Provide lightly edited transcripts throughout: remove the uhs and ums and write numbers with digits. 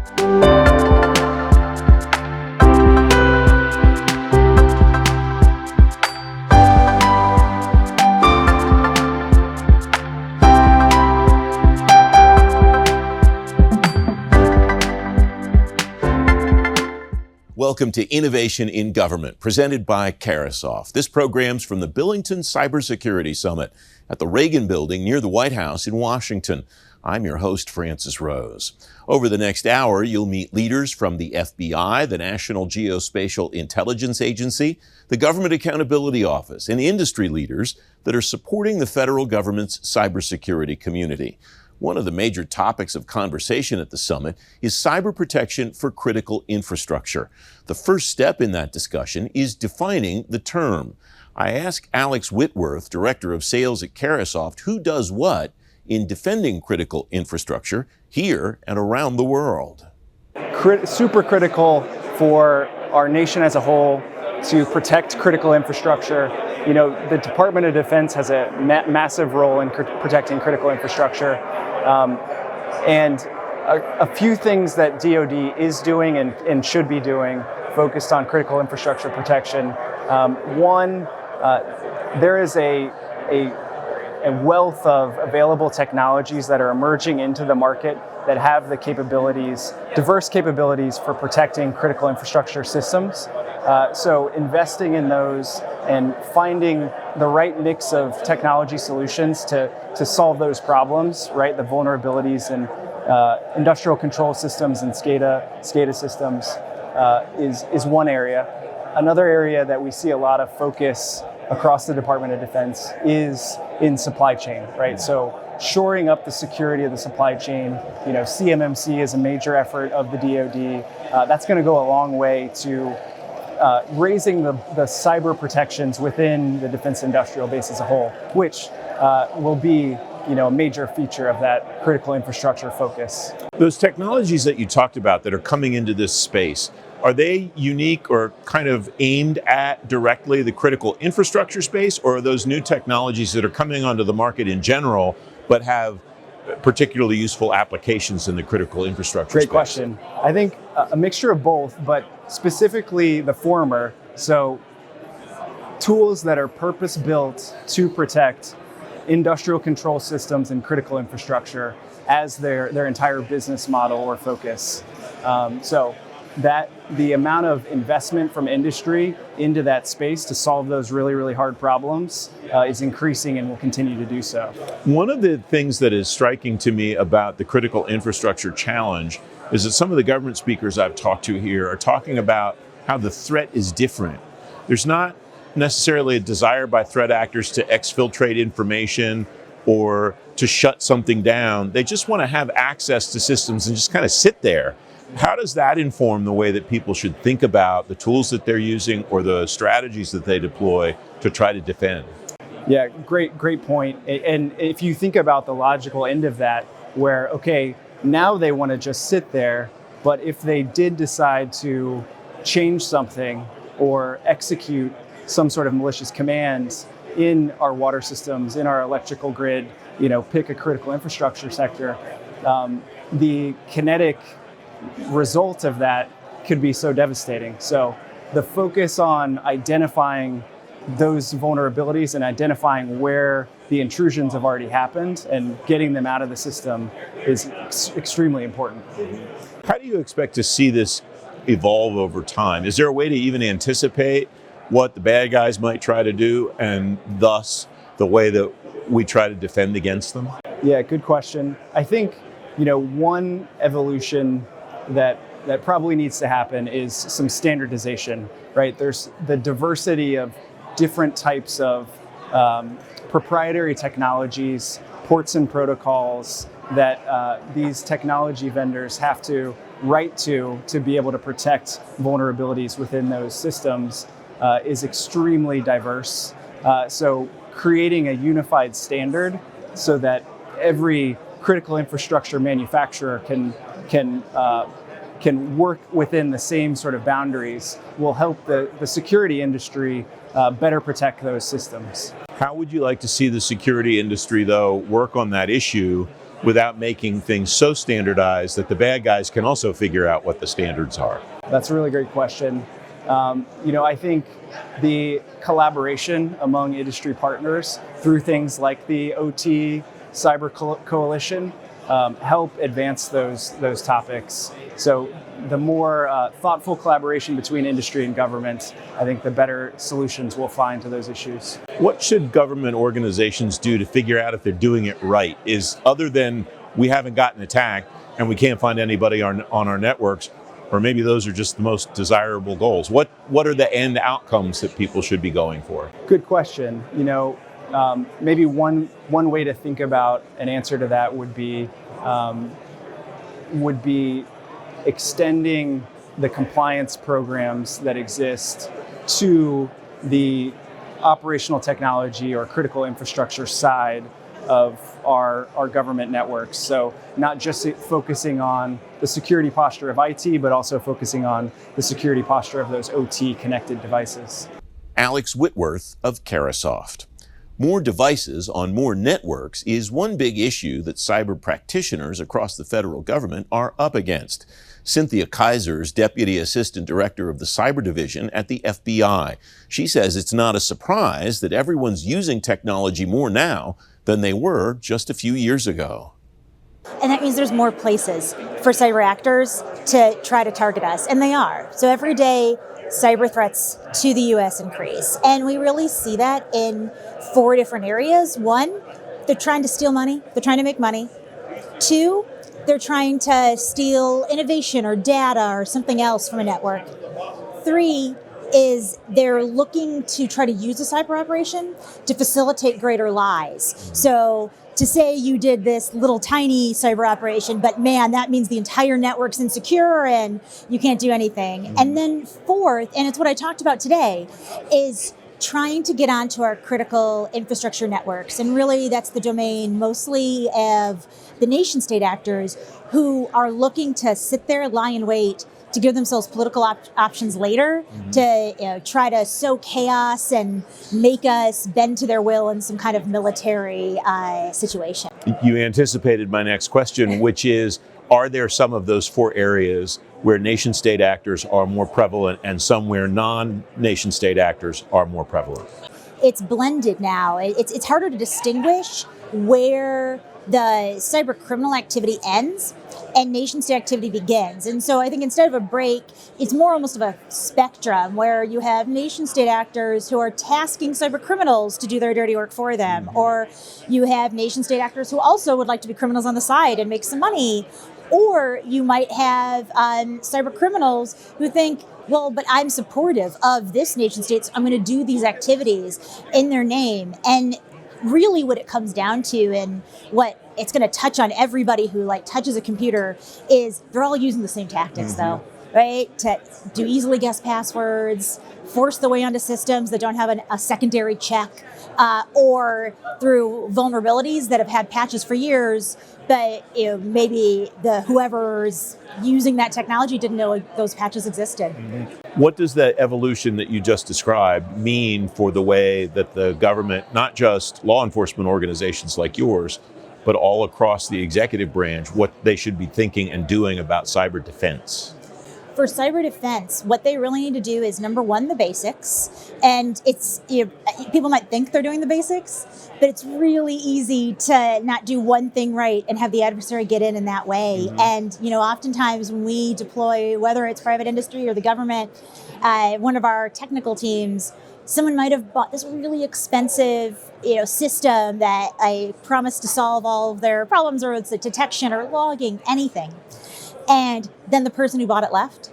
Welcome to Innovation in Government, presented by Carasoft. This program's from the Billington CyberSecurity Summit at the Reagan Building near the White House in Washington. I'm your host, Francis Rose. Over the next hour, you'll meet leaders from the FBI, the National Geospatial Intelligence Agency, the Government Accountability Office, and industry leaders that are supporting the federal government's cybersecurity community. One of the major topics of conversation at the summit is cyber protection for critical infrastructure. The first step in that discussion is defining the term. I asked Alex Whitworth, Director of Sales at Carasoft, who does what in defending critical infrastructure here and around the world. Super critical for our nation as a whole to protect critical infrastructure. You know, the Department of Defense has a massive role in protecting critical infrastructure. And a few things that DoD is doing and should be doing focused on critical infrastructure protection. One, there is a wealth of available technologies that are emerging into the market that have the capabilities, diverse capabilities for protecting critical infrastructure systems. So investing in those and finding the right mix of technology solutions to solve those problems, right? The vulnerabilities in industrial control systems and SCADA systems is one area. Another area that we see a lot of focus across the Department of Defense is in supply chain, right? So shoring up the security of the supply chain, you know, CMMC is a major effort of the DoD. That's going to go a long way to raising the cyber protections within the defense industrial base as a whole, which will be, you know, a major feature of that critical infrastructure focus. Those technologies that you talked about that are coming into this space, are they unique or kind of aimed at directly the critical infrastructure space, or are those new technologies that are coming onto the market in general but have particularly useful applications in the critical infrastructure space? Great question. I think a mixture of both, but specifically the former. So tools that are purpose-built to protect industrial control systems and critical infrastructure as their entire business model or focus. So that the amount of investment from industry into that space to solve those really, really hard problems is increasing and will continue to do so. One of the things that is striking to me about the critical infrastructure challenge is that some of the government speakers I've talked to here are talking about how the threat is different. There's not necessarily a desire by threat actors to exfiltrate information or to shut something down. They just want to have access to systems and just kind of sit there. How does that inform the way that people should think about the tools that they're using or the strategies that they deploy to try to defend? Yeah, great point. And if you think about the logical end of that, where, okay, now they want to just sit there, but if they did decide to change something or execute some sort of malicious commands in our water systems, in our electrical grid, you know, pick a critical infrastructure sector, the kinetic result of that could be so devastating. So the focus on identifying those vulnerabilities and identifying where the intrusions have already happened and getting them out of the system is extremely important. How do you expect to see this evolve over time? Is there a way to even anticipate what the bad guys might try to do and thus the way that we try to defend against them? Yeah, good question. I think, you know, one evolution that probably needs to happen is some standardization, right? There's the diversity of different types of proprietary technologies, ports and protocols that these technology vendors have to write to be able to protect vulnerabilities within those systems is extremely diverse. So creating a unified standard so that every critical infrastructure manufacturer can work within the same sort of boundaries will help the security industry better protect those systems. How would you like to see the security industry, though, work on that issue without making things so standardized that the bad guys can also figure out what the standards are? That's a really great question. I think the collaboration among industry partners through things like the OT Cyber Coalition help advance those topics. So the more thoughtful collaboration between industry and government, I think the better solutions we'll find to those issues. What should government organizations do to figure out if they're doing it right? Is other than we haven't gotten attacked and we can't find anybody on our networks, or maybe those are just the most desirable goals. What are the end outcomes that people should be going for? Good question. Maybe one way to think about an answer to that would be extending the compliance programs that exist to the operational technology or critical infrastructure side of our government networks. So not just focusing on the security posture of IT, but also focusing on the security posture of those OT connected devices. Alex Whitworth of Carasoft. More devices on more networks is one big issue that cyber practitioners across the federal government are up against. Cynthia Kaiser's Deputy Assistant Director of the Cyber Division at the FBI. She says it's not a surprise that everyone's using technology more now than they were just a few years ago. And that means there's more places for cyber actors to try to target us, and they are. So every day, cyber threats to the U.S. increase. And we really see that in 4 different areas. 1, they're trying to steal money. They're trying to make money. 2, they're trying to steal innovation or data or something else from a network. 3 is they're looking to try to use a cyber operation to facilitate greater lies. So to say you did this little tiny cyber operation, but man, that means the entire network's insecure and you can't do anything. And then 4th, and it's what I talked about today, is trying to get onto our critical infrastructure networks. And really that's the domain mostly of the nation state actors who are looking to sit there, lie in wait, to give themselves political options later, to try to sow chaos and make us bend to their will in some kind of military situation. You anticipated my next question, which is, are there some of those 4 areas where nation state actors are more prevalent and some where non-nation state actors are more prevalent? It's blended now. It's harder to distinguish where the cyber criminal activity ends and nation state activity begins. And so I think instead of a break, it's more almost of a spectrum where you have nation state actors who are tasking cyber criminals to do their dirty work for them, or you have nation state actors who also would like to be criminals on the side and make some money, or you might have cyber criminals who think, well, but I'm supportive of this nation state, so I'm going to do these activities in their name. And really what it comes down to, and what it's going to touch on everybody who touches a computer, is they're all using the same tactics though, right? To do easily guessed passwords, force the way onto systems that don't have a secondary check, or through vulnerabilities that have had patches for years, but maybe whoever's using that technology didn't know those patches existed. What does the evolution that you just described mean for the way that the government, not just law enforcement organizations like yours, but all across the executive branch, what they should be thinking and doing about cyber defense? For cyber defense, what they really need to do is, number 1, the basics. And it's, people might think they're doing the basics, but it's really easy to not do one thing right and have the adversary get in that way. And, oftentimes when we deploy, whether it's private industry or the government, one of our technical teams, someone might have bought this really expensive, system that I promised to solve all of their problems, or it's a detection or logging, anything. And then the person who bought it left,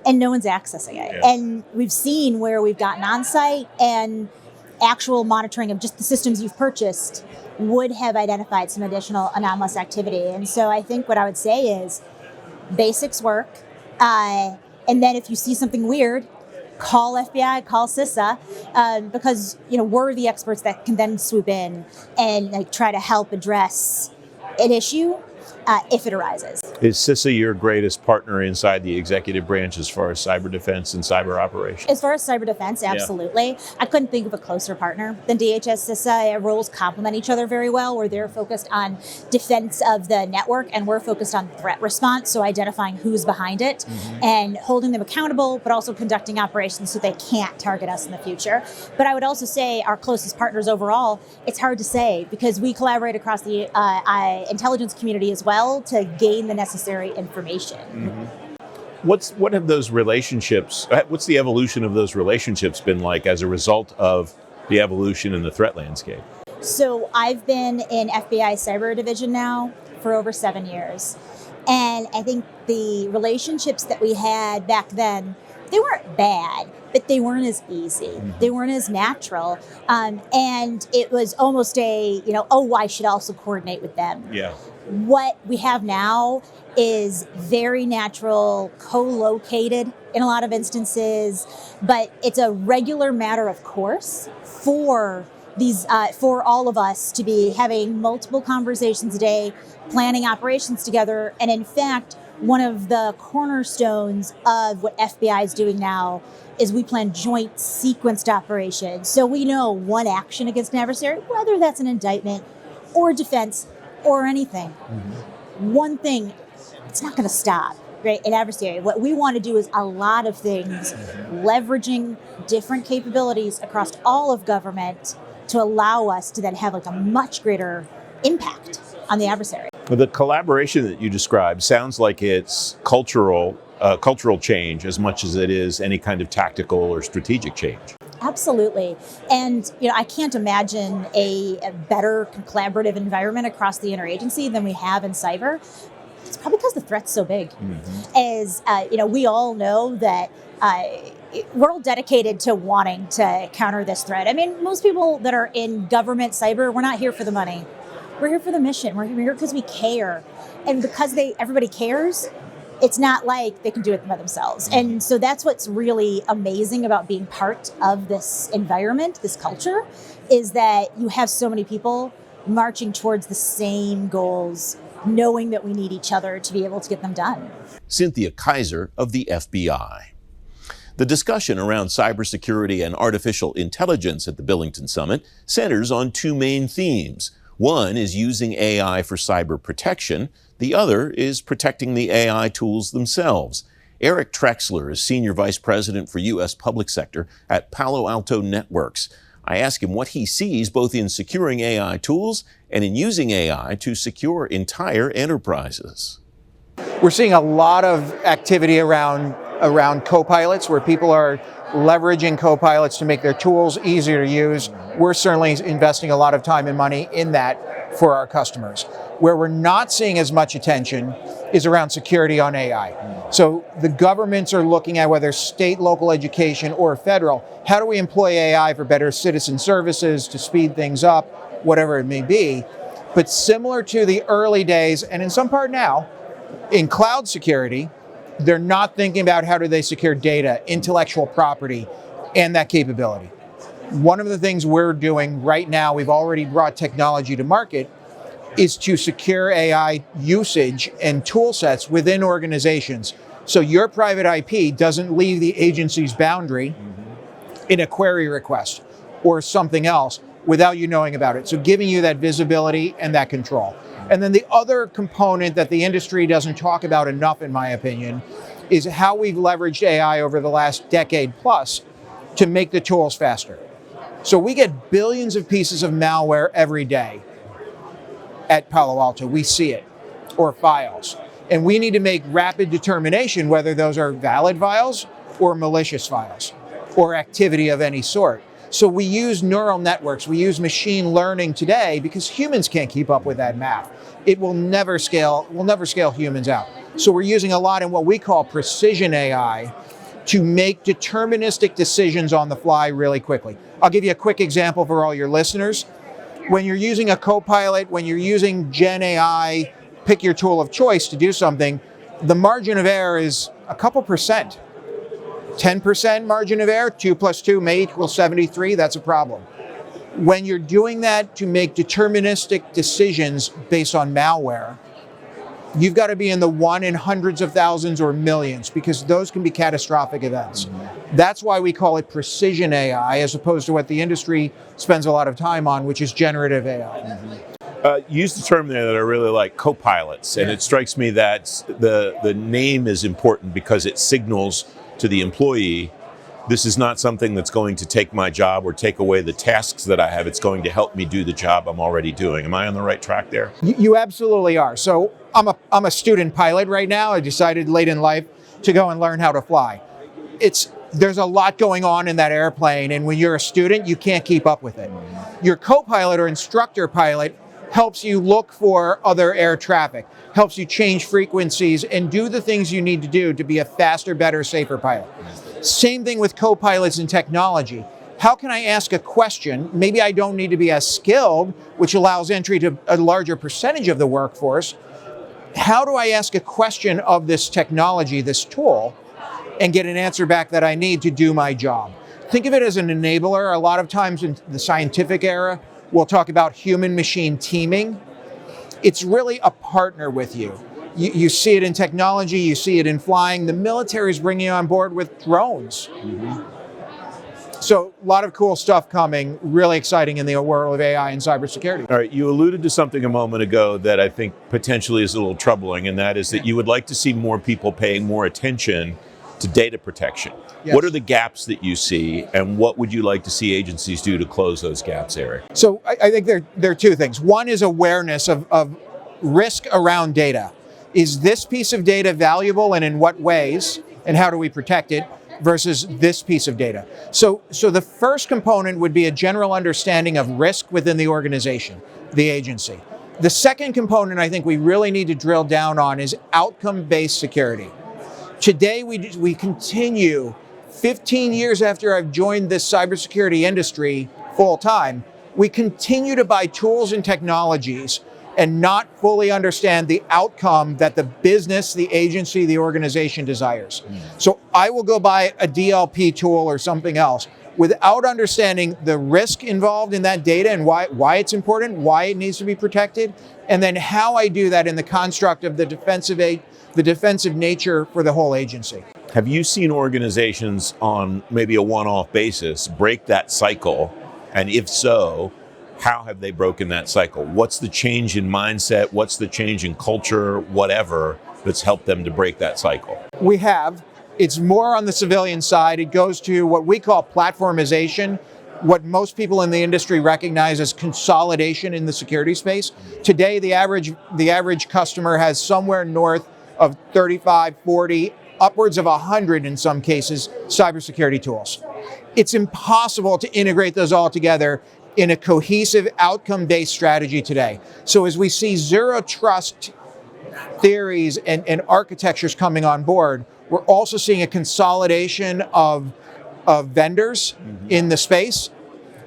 and no one's accessing it. Yeah. And we've seen where we've gotten on site and actual monitoring of just the systems you've purchased would have identified some additional anomalous activity. And so I think what I would say is basics work. And then if you see something weird, call FBI, call CISA, because we're the experts that can then swoop in and try to help address an issue if it arises. Is CISA your greatest partner inside the executive branch as far as cyber defense and cyber operations? As far as cyber defense, absolutely. Yeah. I couldn't think of a closer partner than DHS CISA. Our roles complement each other very well, where they're focused on defense of the network and we're focused on threat response, so identifying who's behind it and holding them accountable, but also conducting operations so they can't target us in the future. But I would also say our closest partners overall, it's hard to say because we collaborate across the intelligence community as well to gain the necessary information. What have those relationships, what's the evolution of those relationships been like as a result of the evolution in the threat landscape? So I've been in FBI Cyber Division now for over 7 years. And I think the relationships that we had back then, they weren't bad, but they weren't as easy. They weren't as natural. And it was almost I should also coordinate with them. Yeah. What we have now is very natural, co-located in a lot of instances, but it's a regular matter of course for all of us to be having multiple conversations a day, planning operations together. And in fact, one of the cornerstones of what FBI is doing now is we plan joint sequenced operations. So we know one action against an adversary, whether that's an indictment or defense or anything. One thing, it's not going to stop, right? An adversary. What we want to do is a lot of things, leveraging different capabilities across all of government to allow us to then have a much greater impact on the adversary. The collaboration that you described sounds like it's cultural change as much as it is any kind of tactical or strategic change. Absolutely. And I can't imagine a better collaborative environment across the interagency than we have in cyber. It's probably because the threat's so big. As we all know that we're all dedicated to wanting to counter this threat. I mean, most people that are in government cyber, we're not here for the money. We're here for the mission. We're here because we care. And because everybody cares, it's not like they can do it by themselves. And so that's what's really amazing about being part of this environment, this culture, is that you have so many people marching towards the same goals, knowing that we need each other to be able to get them done. Cynthia Kaiser of the FBI. The discussion around cybersecurity and artificial intelligence at the Billington Summit centers on two main themes. One is using AI for cyber protection. The other is protecting the AI tools themselves. Eric Trexler is Senior Vice President for U.S. Public Sector at Palo Alto Networks. I ask him what he sees both in securing AI tools and in using AI to secure entire enterprises. We're seeing a lot of activity around co-pilots where people are leveraging co-pilots to make their tools easier to use. We're certainly investing a lot of time and money in that for our customers. Where we're not seeing as much attention is around security on AI. So the governments are looking at whether state, local education, or federal, how do we employ AI for better citizen services, to speed things up, whatever it may be. But similar to the early days, and in some part now, in cloud security, they're not thinking about how do they secure data, intellectual property, and that capability. One of the things we're doing right now, we've already brought technology to market, is to secure AI usage and tool sets within organizations. So your private IP doesn't leave the agency's boundary in a query request or something else without you knowing about it. So giving you that visibility and that control. And then the other component that the industry doesn't talk about enough, in my opinion, is how we've leveraged AI over the last decade plus to make the tools faster. So we get billions of pieces of malware every day at Palo Alto. We see it, or files. And we need to make rapid determination whether those are valid files or malicious files or activity of any sort. So we use neural networks, we use machine learning today because humans can't keep up with that math. It will never scale humans out. So we're using a lot in what we call precision AI to make deterministic decisions on the fly really quickly. I'll give you a quick example for all your listeners. When you're using a co-pilot, when you're using Gen AI, pick your tool of choice to do something, the margin of error is a couple percent. 10% margin of error, 2 + 2 may equal 73, that's a problem. When you're doing that to make deterministic decisions based on malware, You've got to be in the 1 in hundreds of thousands or millions, because those can be catastrophic events. That's why we call it precision AI, as opposed to what the industry spends a lot of time on, which is generative AI. You used the term there that I really like, co-pilots, and it strikes me that the name is important because it signals to the employee, this is not something that's going to take my job or take away the tasks that I have. It's going to help me do the job I'm already doing. Am I on the right track there? You absolutely are. So I'm a student pilot right now. I decided late in life to go and learn how to fly. There's a lot going on in that airplane, and when you're a student, you can't keep up with it. Your co-pilot or instructor pilot helps you look for other air traffic, helps you change frequencies and do the things you need to do to be a faster, better, safer pilot. Same thing with co-pilots in technology. How can I ask a question? Maybe I don't need to be as skilled, which allows entry to a larger percentage of the workforce. How do I ask a question of this technology, this tool, and get an answer back that I need to do my job? Think of it as an enabler. A lot of times in the scientific era, we'll talk about human-machine teaming. It's really a partner with you. You see it in technology, you see it in flying. The military is bringing on board with drones. So a lot of cool stuff coming, really exciting in the world of AI and cybersecurity. All right, you alluded to something a moment ago that I think potentially is a little troubling, and that is that you would like to see more people paying more attention to data protection. Yes. What are the gaps that you see, and what would you like to see agencies do to close those gaps, Eric? So I think there are two things. One is awareness of risk around data. Is this piece of data valuable, and in what ways, and how do we protect it, versus this piece of data? So the first component would be a general understanding of risk within the organization, the agency. The second component I think we really need to drill down on is outcome-based security. Today we continue, 15 years after I've joined this cybersecurity industry full-time, we continue to buy tools and technologies and not fully understand the outcome that the business, the agency, the organization desires. So I will go buy a DLP tool or something else without understanding the risk involved in that data and why it's important, why it needs to be protected, and then how I do that in the construct of the defensive nature for the whole agency. Have you seen organizations on maybe a one-off basis break that cycle? And if so, how have they broken that cycle? What's the change in mindset? What's the change in culture, whatever, that's helped them to break that cycle? We have. It's more on the civilian side. It goes to what we call platformization, what most people in the industry recognize as consolidation in the security space. Today, the average customer has somewhere north of 35, 40, upwards of 100 in some cases, cybersecurity tools. It's impossible to integrate those all together in a cohesive outcome-based strategy today. So as we see zero trust theories and architectures coming on board, we're also seeing a consolidation of vendors in the space.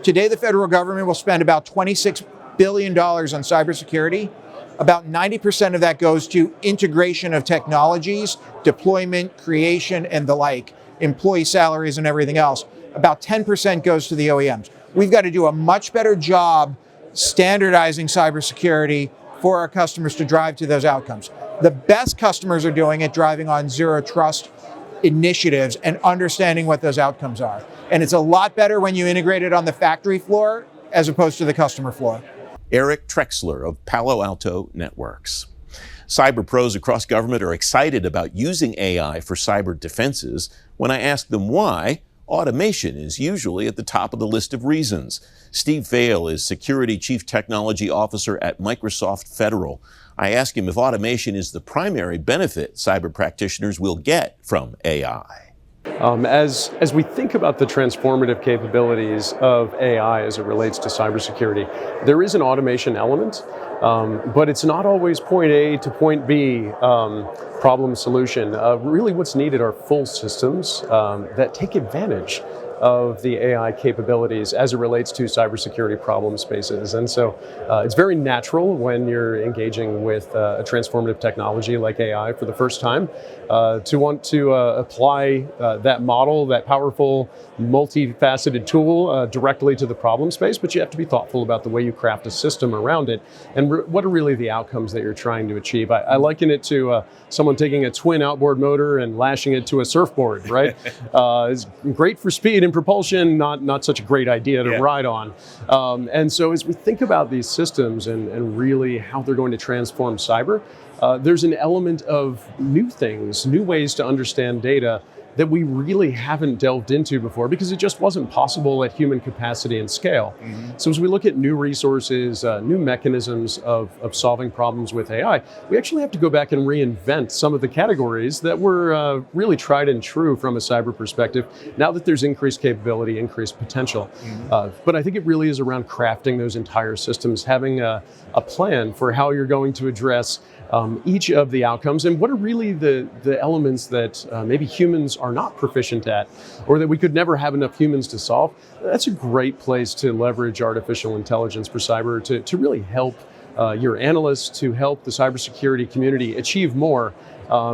Today, the federal government will spend about $26 billion on cybersecurity. About 90% of that goes to integration of technologies, deployment, creation, and the like, employee salaries and everything else. About 10% goes to the OEMs. We've got to do a much better job standardizing cybersecurity for our customers to drive to those outcomes. The best customers are doing it, driving on zero trust initiatives and understanding what those outcomes are. And it's a lot better when you integrate it on the factory floor as opposed to the customer floor. Eric Trexler of Palo Alto Networks. Cyber pros across government are excited about using AI for cyber defenses. When I ask them why, automation is usually at the top of the list of reasons. Steve Fail is Security Chief Technology Officer at Microsoft Federal. I ask him if automation is the primary benefit cyber practitioners will get from AI. As we think about the transformative capabilities of AI as it relates to cybersecurity, there is an automation element, but it's not always point A to point B problem solution. Really what's needed are full systems that take advantage of the AI capabilities as it relates to cybersecurity problem spaces. And so it's very natural when you're engaging with a transformative technology like AI for the first time to want to apply that model, that powerful, multifaceted tool directly to the problem space, but you have to be thoughtful about the way you craft a system around it and what are really the outcomes that you're trying to achieve. I liken it to someone taking a twin outboard motor and lashing it to a surfboard, right? It's great for speed and propulsion, not such a great idea to ride on. And so as we think about these systems and really how they're going to transform cyber, there's an element of new things, new ways to understand data that we really haven't delved into before because it just wasn't possible at human capacity and scale. So as we look at new resources, new mechanisms of solving problems with AI, we actually have to go back and reinvent some of the categories that were really tried and true from a cyber perspective, now that there's increased capability, increased potential. But I think it really is around crafting those entire systems, having a plan for how you're going to address each of the outcomes and what are really the elements that maybe humans are not proficient at or that we could never have enough humans to solve. That's a great place to leverage artificial intelligence for cyber to really help your analysts, to help the cybersecurity community achieve more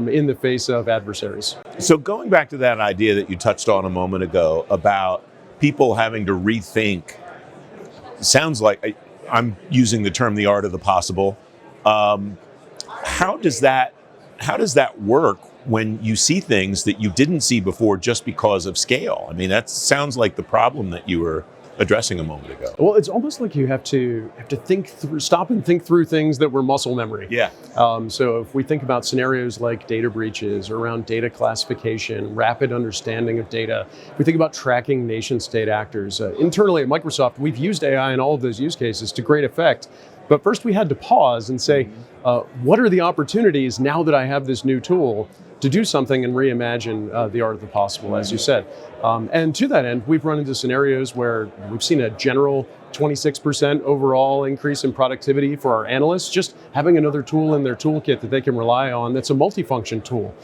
in the face of adversaries. So going back to that idea that you touched on a moment ago about people having to rethink, sounds like I'm using the term the art of the possible. How does that work when you see things that you didn't see before just because of scale? I mean, that sounds like the problem that you were addressing a moment ago. Well, it's almost like you have to stop and think through things that were muscle memory. Yeah. So if we think about scenarios like data breaches around data classification, rapid understanding of data, if we think about tracking nation state actors, internally at Microsoft, we've used AI in all of those use cases to great effect. But first we had to pause and say, what are the opportunities now that I have this new tool to do something and reimagine the art of the possible, as you said. And to that end, we've run into scenarios where we've seen a general 26% overall increase in productivity for our analysts, just having another tool in their toolkit that they can rely on that's a multifunction tool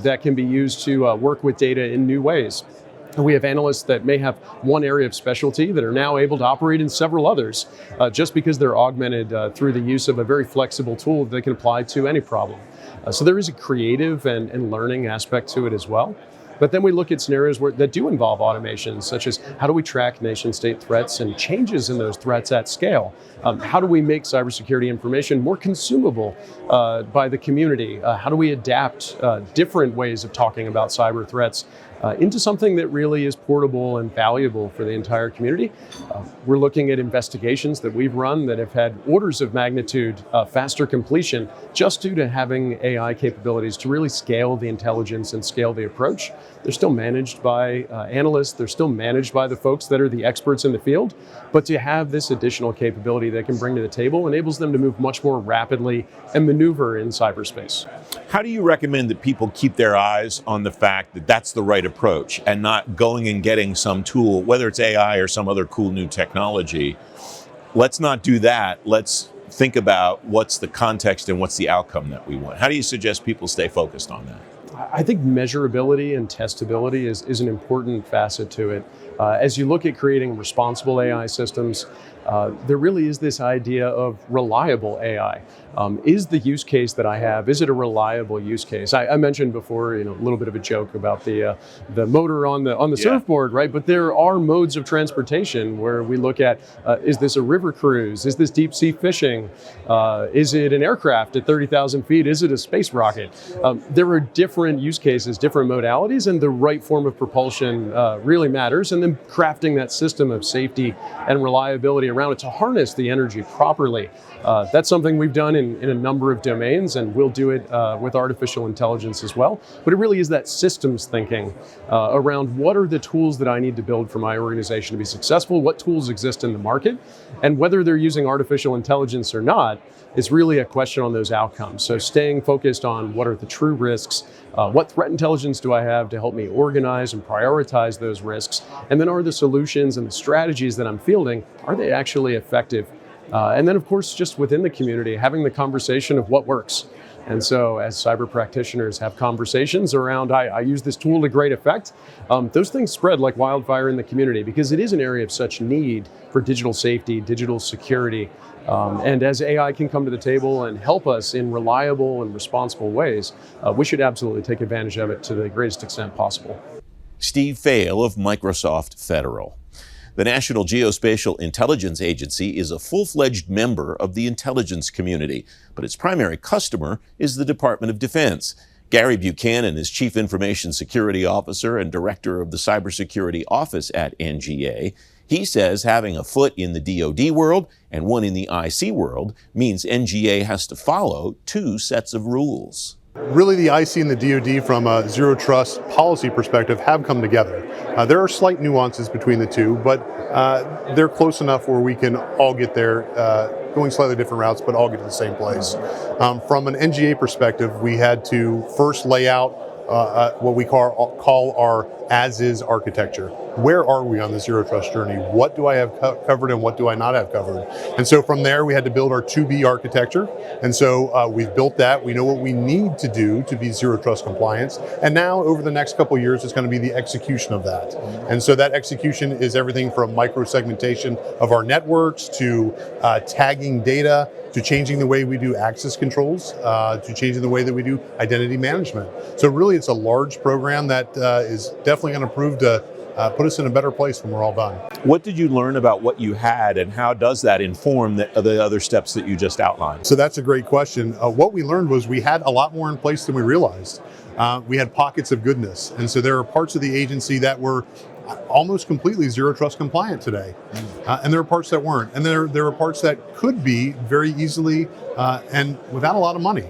that can be used to work with data in new ways. We have analysts that may have one area of specialty that are now able to operate in several others just because they're augmented through the use of a very flexible tool that they can apply to any problem. So there is a creative and learning aspect to it as well. But then we look at scenarios that do involve automation, such as how do we track nation-state threats and changes in those threats at scale? How do we make cybersecurity information more consumable by the community? How do we adapt different ways of talking about cyber threats into something that really is portable and valuable for the entire community? We're looking at investigations that we've run that have had orders of magnitude faster completion just due to having AI capabilities to really scale the intelligence and scale the approach. They're still managed by analysts, they're still managed by the folks that are the experts in the field, but to have this additional capability they can bring to the table enables them to move much more rapidly and maneuver in cyberspace. How do you recommend that people keep their eyes on the fact that that's the right approach and not going and getting some tool, whether it's AI or some other cool new technology? Let's not do that. Let's think about what's the context and what's the outcome that we want. How do you suggest people stay focused on that? I think measurability and testability is an important facet to it. As you look at creating responsible AI systems, there really is this idea of reliable AI. Is the use case that I have, is it a reliable use case? I mentioned before, a little bit of a joke about the motor on the surfboard, right? But there are modes of transportation where we look at, is this a river cruise? Is this deep sea fishing? Is it an aircraft at 30,000 feet? Is it a space rocket? There are different use cases, different modalities, and the right form of propulsion really matters. And then crafting that system of safety and reliability around it to harness the energy properly. That's something we've done in a number of domains, and we'll do it with artificial intelligence as well. But it really is that systems thinking around what are the tools that I need to build for my organization to be successful, what tools exist in the market, and whether they're using artificial intelligence or not is really a question on those outcomes. So staying focused on what are the true risks, what threat intelligence do I have to help me organize and prioritize those risks, and then are the solutions and the strategies that I'm fielding, are they actually effective? And then, of course, just within the community, having the conversation of what works. And so as cyber practitioners have conversations around, I use this tool to great effect, those things spread like wildfire in the community because it is an area of such need for digital safety, digital security. And as AI can come to the table and help us in reliable and responsible ways, we should absolutely take advantage of it to the greatest extent possible. Steve Fail of Microsoft Federal. The National Geospatial Intelligence Agency is a full-fledged member of the intelligence community, but its primary customer is the Department of Defense. Gary Buchanan is Chief Information Security Officer and Director of the Cybersecurity Office at NGA. He says having a foot in the DoD world and one in the IC world means NGA has to follow two sets of rules. Really, the IC and the DoD from a zero trust policy perspective have come together. There are slight nuances between the two, but they're close enough where we can all get there, going slightly different routes, but all get to the same place. From an NGA perspective, we had to first lay out what we call our as-is architecture. Where are we on the zero trust journey? What do I have covered and what do I not have covered? And so from there, we had to build our 2B architecture. And so we've built that. We know what we need to do to be zero trust compliance. And now over the next couple of years, it's going to be the execution of that. And so that execution is everything from micro-segmentation of our networks to tagging data, to changing the way we do access controls, to changing the way that we do identity management. So really, it's a large program that is definitely going to prove to put us in a better place when we're all done. What did you learn about what you had, and how does that inform the other steps that you just outlined? So that's a great question. What we learned was we had a lot more in place than we realized. We had pockets of goodness, and so there are parts of the agency that were almost completely zero trust compliant today, and there are parts that weren't, and there are parts that could be very easily and without a lot of money.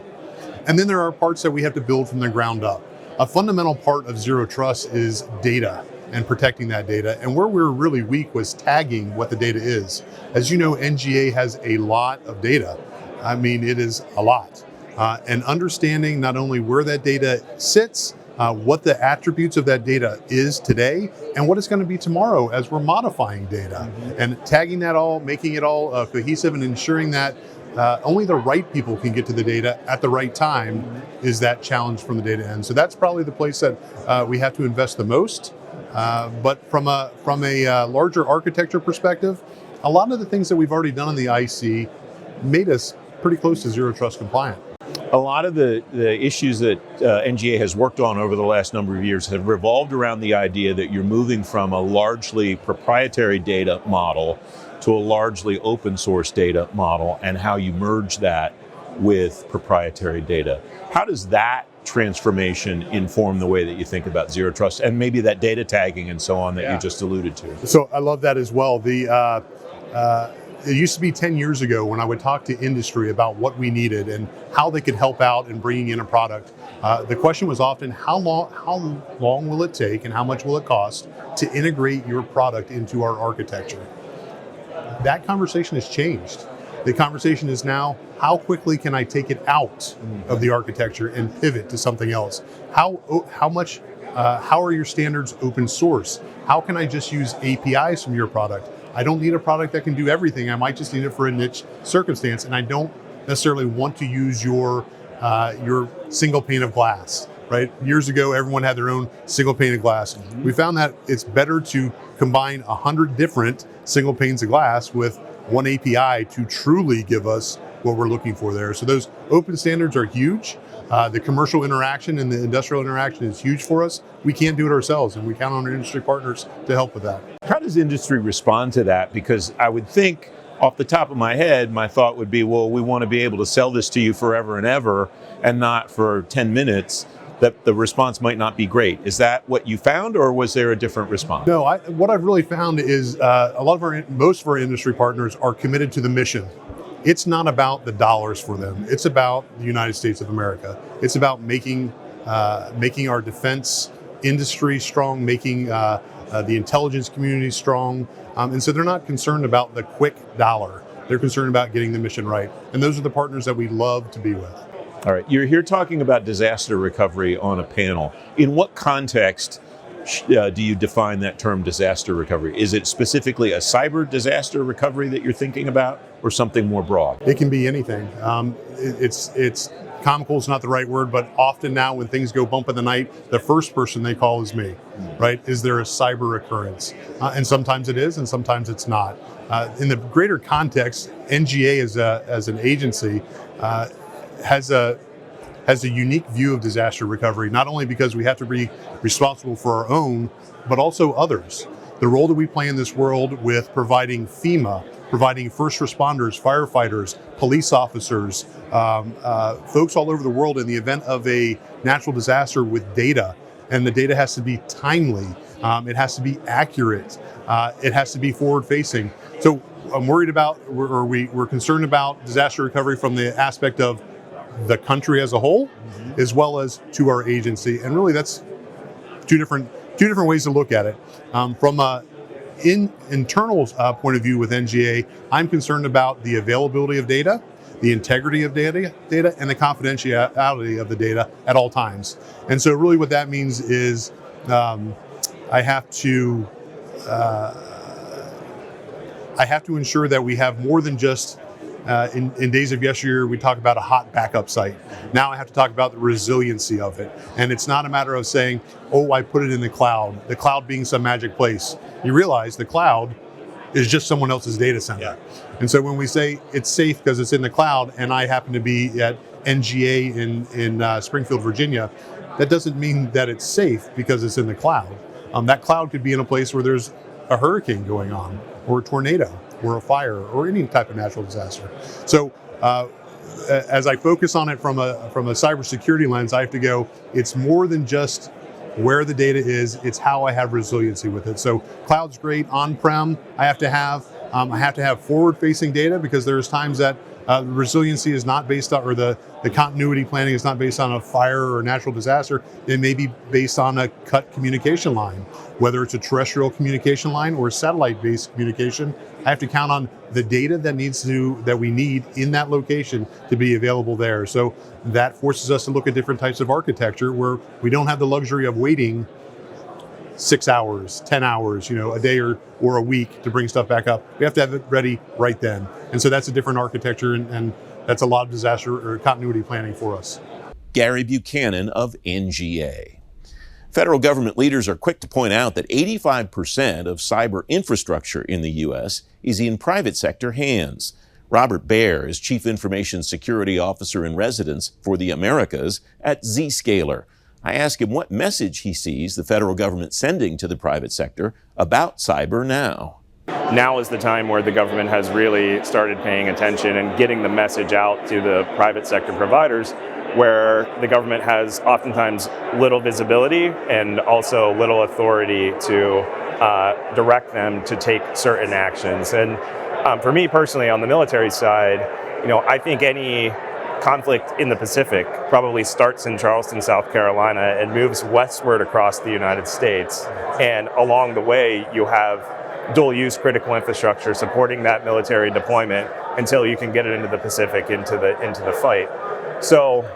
And then there are parts that we have to build from the ground up. A fundamental part of zero trust is data and protecting that data. And where we're really weak was tagging what the data is. As you know, NGA has a lot of data. I mean, it is a lot. And understanding not only where that data sits, what the attributes of that data is today, and what it's going to be tomorrow as we're modifying data. And tagging that all, making it all cohesive, and ensuring that only the right people can get to the data at the right time is that challenge from the data end. So that's probably the place that we have to invest the most. But from a larger architecture perspective, a lot of the things that we've already done in the IC made us pretty close to zero trust compliant. A lot of the issues that NGA has worked on over the last number of years have revolved around the idea that you're moving from a largely proprietary data model to a largely open source data model, and how you merge that with proprietary data. How does that transformation inform the way that you think about zero trust and maybe that data tagging and so on that you just alluded to? So I love that as well. It used to be 10 years ago when I would talk to industry about what we needed and how they could help out in bringing in a product. The question was often, how long will it take and how much will it cost to integrate your product into our architecture? That conversation has changed. The conversation is now, how quickly can I take it out of the architecture and pivot to something else? How are your standards open source? How can I just use APIs from your product? I don't need a product that can do everything. I might just need it for a niche circumstance, and I don't necessarily want to use your single pane of glass, right? Years ago, everyone had their own single pane of glass. We found that it's better to combine 100 different single panes of glass with one API to truly give us what we're looking for there. So those open standards are huge. The commercial interaction and the industrial interaction is huge for us. We can't do it ourselves, and we count on our industry partners to help with that. How does industry respond to that? Because I would think, off the top of my head, my thought would be, well, we want to be able to sell this to you forever and ever and not for 10 minutes. That the response might not be great. Is that what you found, or was there a different response? No, what I've really found is most of our industry partners are committed to the mission. It's not about the dollars for them. It's about the United States of America. It's about making our defense industry strong, making the intelligence community strong. And so they're not concerned about the quick dollar. They're concerned about getting the mission right. And those are the partners that we love to be with. All right, you're here talking about disaster recovery on a panel. In what context do you define that term disaster recovery? Is it specifically a cyber disaster recovery that you're thinking about, or something more broad? It can be anything. It's comical is not the right word, but often now when things go bump in the night, the first person they call is me, right? Is there a cyber occurrence? And sometimes it is, and sometimes it's not. In the greater context, NGA as an agency has a unique view of disaster recovery, not only because we have to be responsible for our own, but also others. The role that we play in this world with providing FEMA, providing first responders, firefighters, police officers, folks all over the world in the event of a natural disaster with data. And the data has to be timely, it has to be accurate, it has to be forward facing. So I'm worried about, we're concerned about disaster recovery from the aspect of the country as a whole, as well as to our agency. And really that's two different ways to look at it. From a internal point of view with NGA, I'm concerned about the availability of data, the integrity of data, and the confidentiality of the data at all times. And so really what that means is I have to ensure that we have more than just in days of yesteryear, we talk about a hot backup site. Now I have to talk about the resiliency of it. And it's not a matter of saying, oh, I put it in the cloud being some magic place. You realize the cloud is just someone else's data center. Yeah. And so when we say it's safe because it's in the cloud, and I happen to be at NGA in Springfield, Virginia, that doesn't mean that it's safe because it's in the cloud. That cloud could be in a place where there's a hurricane going on, or a tornado, or a fire, or any type of natural disaster. So as I focus on it from a cybersecurity lens, I have to go, it's more than just where the data is, it's how I have resiliency with it. So cloud's great, on-prem, I have to have forward-facing data, because there's times that resiliency is not based on, or the continuity planning is not based on a fire or a natural disaster. It may be based on a cut communication line, whether it's a terrestrial communication line or a satellite-based communication. I have to count on the data that we need in that location to be available there. So that forces us to look at different types of architecture where we don't have the luxury of waiting 6 hours, 10 hours, a day or a week to bring stuff back up. We have to have it ready right then. And so that's a different architecture, and that's a lot of disaster or continuity planning for us. Gary Buchanan of NGA. Federal government leaders are quick to point out that 85% of cyber infrastructure in the U.S. is in private sector hands. Robert Baer is Chief Information Security Officer in Residence for the Americas at Zscaler. I ask him what message he sees the federal government sending to the private sector about cyber now. Now is the time where the government has really started paying attention and getting the message out to the private sector providers, where the government has oftentimes little visibility and also little authority to direct them to take certain actions. And for me personally, on the military side, I think any conflict in the Pacific probably starts in Charleston, South Carolina, and moves westward across the United States. And along the way, you have dual-use critical infrastructure supporting that military deployment until you can get it into the Pacific, into the fight. So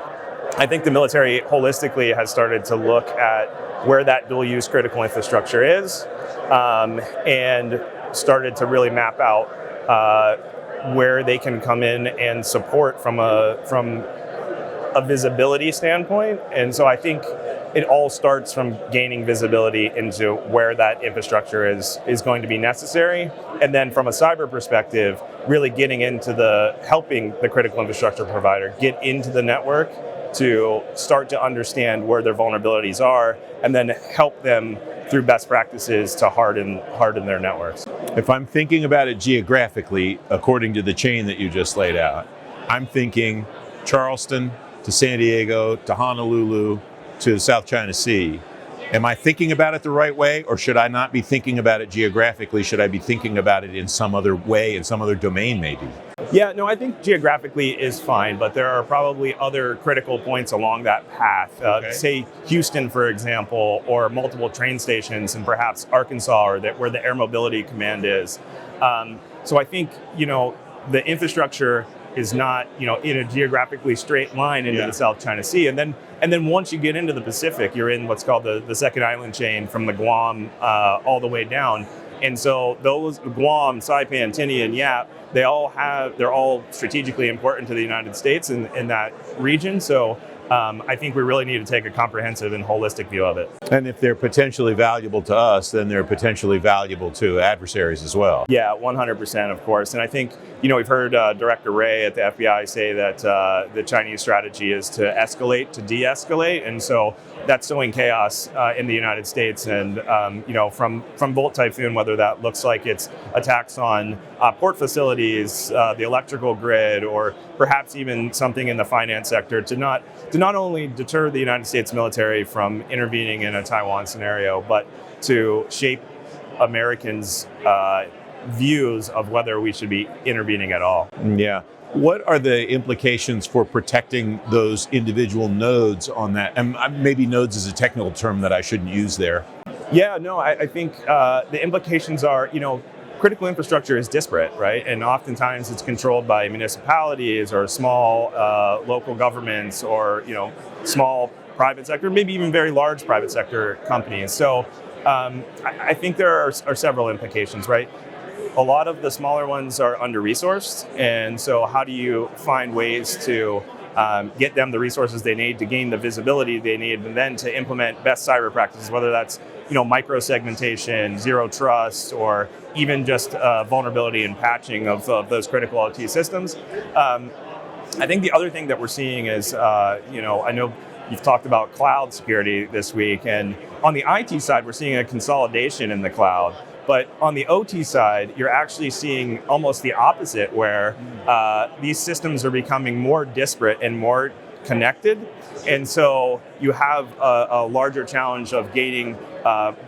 I think the military holistically has started to look at where that dual-use critical infrastructure is, and started to really map out where they can come in and support from a visibility standpoint. And so I think it all starts from gaining visibility into where that infrastructure is going to be necessary. And then from a cyber perspective, really getting into helping the critical infrastructure provider get into the network to start to understand where their vulnerabilities are, and then help them through best practices to harden their networks. If I'm thinking about it geographically, according to the chain that you just laid out, I'm thinking Charleston to San Diego to Honolulu to the South China Sea. Am I thinking about it the right way, or should I not be thinking about it geographically? Should I be thinking about it in some other way, in some other domain maybe? Yeah, no, I think geographically is fine, but there are probably other critical points along that path. Say Houston, for example, or multiple train stations in perhaps Arkansas, or where the Air Mobility Command is. So I think, the infrastructure is not, in a geographically straight line into the South China Sea. And then once you get into the Pacific, you're in what's called the second island chain from the Guam all the way down. And so those, Guam, Saipan, Tinian, and Yap, they're all strategically important to the United States in that region. So I think we really need to take a comprehensive and holistic view of it. And if they're potentially valuable to us, then they're potentially valuable to adversaries as well. Yeah, 100%, of course. And I think, we've heard Director Wray at the FBI say that the Chinese strategy is to escalate to de-escalate. And so that's sowing chaos in the United States. And, from Volt Typhoon, whether that looks like it's attacks on port facilities, the electrical grid, or perhaps even something in the finance sector to not only deter the United States military from intervening in a Taiwan scenario, but to shape Americans' views of whether we should be intervening at all. Yeah. What are the implications for protecting those individual nodes on that? And maybe nodes is a technical term that I shouldn't use there. Yeah, no, I think the implications are, critical infrastructure is disparate, right? And oftentimes it's controlled by municipalities or small local governments or, small private sector, maybe even very large private sector companies. So I think there are several implications, right? A lot of the smaller ones are under-resourced. And so how do you find ways to get them the resources they need to gain the visibility they need, and then to implement best cyber practices, whether that's micro-segmentation, zero trust, or even just vulnerability and patching of those critical OT systems. I think the other thing that we're seeing is, I know you've talked about cloud security this week, and on the IT side, we're seeing a consolidation in the cloud. But on the OT side, you're actually seeing almost the opposite, where these systems are becoming more disparate and more connected. And so you have a larger challenge of gaining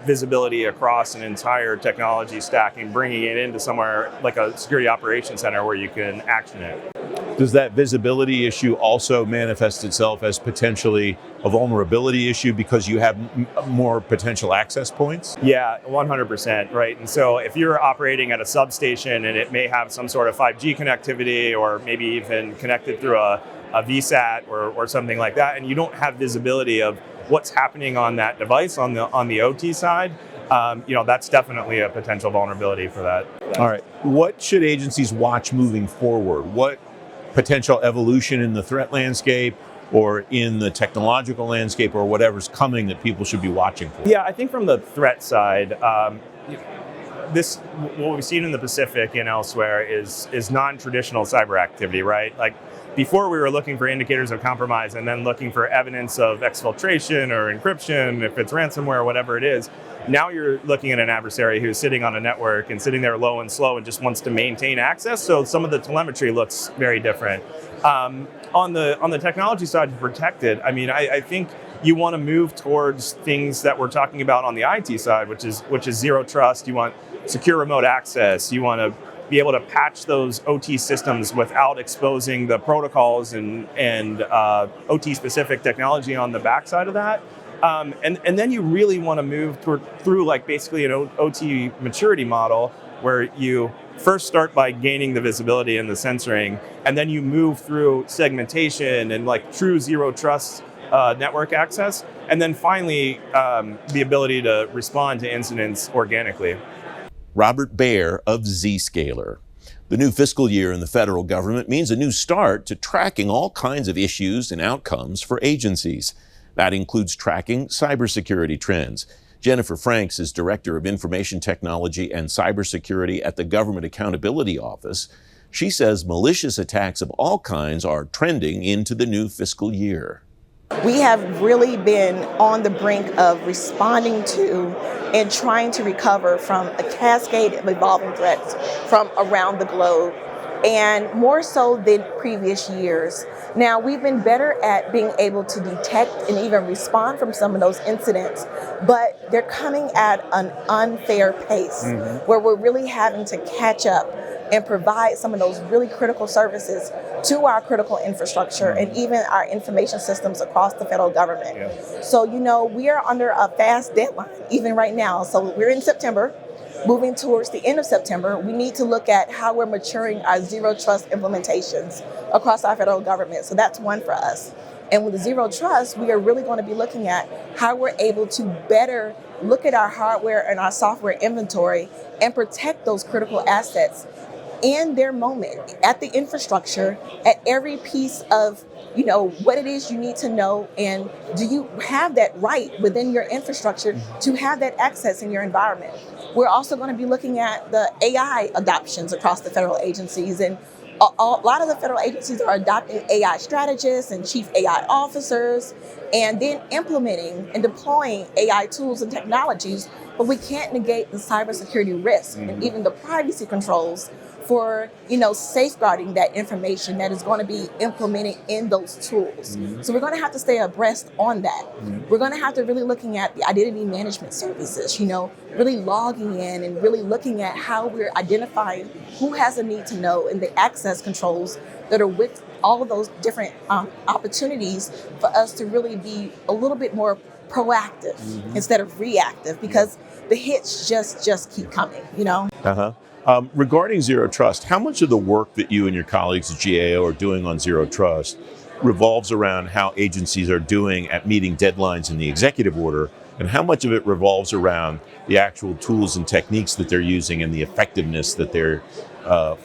visibility across an entire technology stack and bringing it into somewhere like a security operations center where you can action it. Does that visibility issue also manifest itself as potentially a vulnerability issue because you have more potential access points? Yeah, 100%, right? And so if you're operating at a substation and it may have some sort of 5G connectivity, or maybe even connected through a VSAT or something like that, and you don't have visibility of what's happening on that device on the OT side, that's definitely a potential vulnerability for that. All right. What should agencies watch moving forward? What potential evolution in the threat landscape or in the technological landscape or whatever's coming that people should be watching for? Yeah, I think from the threat side, what we've seen in the Pacific and elsewhere is non-traditional cyber activity, right? Like before we were looking for indicators of compromise and then looking for evidence of exfiltration or encryption, if it's ransomware or whatever it is. Now you're looking at an adversary who's sitting on a network and sitting there low and slow and just wants to maintain access. So some of the telemetry looks very different. On the technology side to protect it, I think you want to move towards things that we're talking about on the IT side, which is zero trust. You want secure remote access. You want to be able to patch those OT systems without exposing the protocols and OT specific technology on the backside of that. And then you really want to move through like basically an OT maturity model where you first start by gaining the visibility and the censoring, and then you move through segmentation and like true zero trust network access, and then finally the ability to respond to incidents organically. Robert Baer of Zscaler. The new fiscal year in the federal government means a new start to tracking all kinds of issues and outcomes for agencies. That includes tracking cybersecurity trends. Jennifer Franks is Director of Information Technology and Cybersecurity at the Government Accountability Office. She says malicious attacks of all kinds are trending into the new fiscal year. We have really been on the brink of responding to and trying to recover from a cascade of evolving threats from around the globe, and more so than previous years. Now, we've been better at being able to detect and even respond from some of those incidents, but they're coming at an unfair pace where we're really having to catch up and provide some of those really critical services to our critical infrastructure and even our information systems across the federal government. Yeah. So, we are under a fast deadline, even right now. So we're in September, moving towards the end of September. We need to look at how we're maturing our zero trust implementations across our federal government. So that's one for us. And with zero trust, we are really going to be looking at how we're able to better look at our hardware and our software inventory and protect those critical assets in their moment, at the infrastructure, at every piece of, what it is you need to know, and do you have that right within your infrastructure to have that access in your environment. We're also going to be looking at the AI adoptions across the federal agencies, and a lot of the federal agencies are adopting AI strategists and chief AI officers, and then implementing and deploying AI tools and technologies, but we can't negate the cybersecurity risk and even the privacy controls for safeguarding that information that is going to be implemented in those tools. So we're going to have to stay abreast on that. We're going to have to really looking at the identity management services, really logging in and really looking at how we're identifying who has a need to know and the access controls that are with all of those different opportunities for us to really be a little bit more proactive instead of reactive, because the hits just keep coming, Regarding Zero Trust, how much of the work that you and your colleagues at GAO are doing on Zero Trust revolves around how agencies are doing at meeting deadlines in the executive order, and how much of it revolves around the actual tools and techniques that they're using and the effectiveness that they're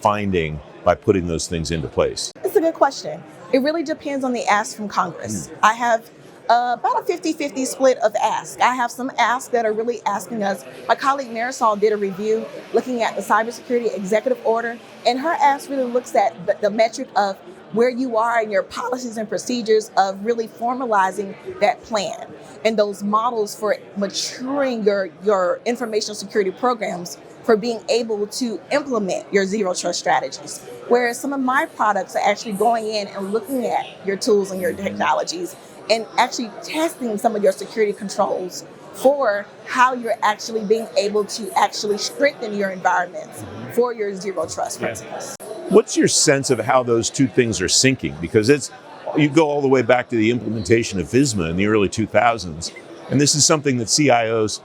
finding by putting those things into place? It's a good question. It really depends on the ask from Congress. I have about a 50-50 split of ask. I have some asks that are really asking us. My colleague Marisol did a review looking at the cybersecurity executive order, and her ask really looks at the metric of where you are in your policies and procedures of really formalizing that plan and those models for maturing your information security programs for being able to implement your zero trust strategies. Whereas some of my products are actually going in and looking at your tools and your technologies and actually testing some of your security controls for how you're actually being able to actually strengthen your environments for your zero trust principles. What's your sense of how those two things are syncing? Because you go all the way back to the implementation of FISMA in the early 2000s, and this is something that CIOs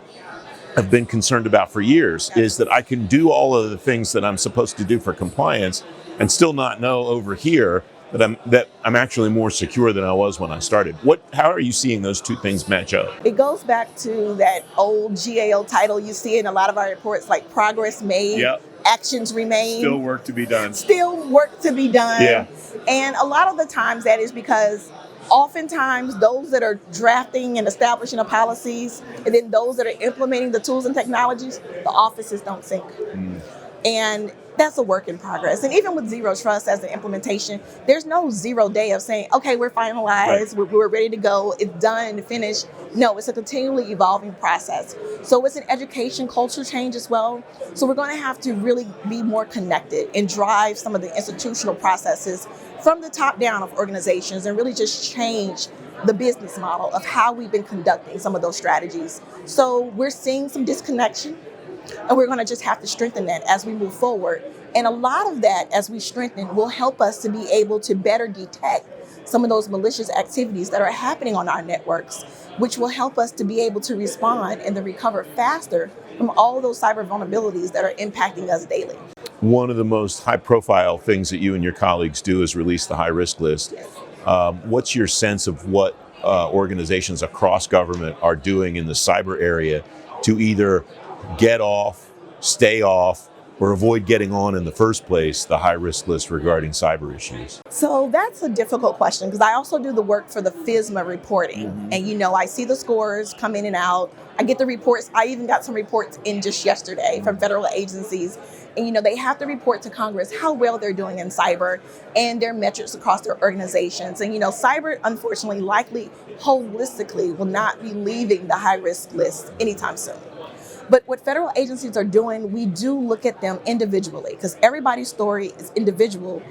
have been concerned about for years, is that I can do all of the things that I'm supposed to do for compliance and still not know over here that I'm actually more secure than I was when I started. How are you seeing those two things match up? It goes back to that old GAO title you see in a lot of our reports, like progress made, actions remain. Still work to be done. Still work to be done. Yeah. And a lot of the times that is because oftentimes those that are drafting and establishing the policies, and then those that are implementing the tools and technologies, the offices don't sync. And that's a work in progress. And even with zero trust as the implementation, there's no 0 day of saying, okay, we're finalized, we're ready to go, it's done, finished. No, it's a continually evolving process. So it's an education culture change as well. So we're going to have to really be more connected and drive some of the institutional processes from the top down of organizations and really just change the business model of how we've been conducting some of those strategies. So we're seeing some disconnection, and we're going to just have to strengthen that as we move forward. And a lot of that, as we strengthen, will help us to be able to better detect some of those malicious activities that are happening on our networks, which will help us to be able to respond and to recover faster from all those cyber vulnerabilities that are impacting us daily. One of the most high-profile things that you and your colleagues do is release the high-risk list. What's your sense of what organizations across government are doing in the cyber area to either get off, stay off, or avoid getting on in the first place the high-risk list regarding cyber issues? So that's a difficult question, because I also do the work for the FISMA reporting. And I see the scores come in and out. I get the reports. I even got some reports in just yesterday from federal agencies. And they have to report to Congress how well they're doing in cyber and their metrics across their organizations. And cyber, unfortunately, likely holistically will not be leaving the high-risk list anytime soon. But what federal agencies are doing, we do look at them individually, because everybody's story is individual,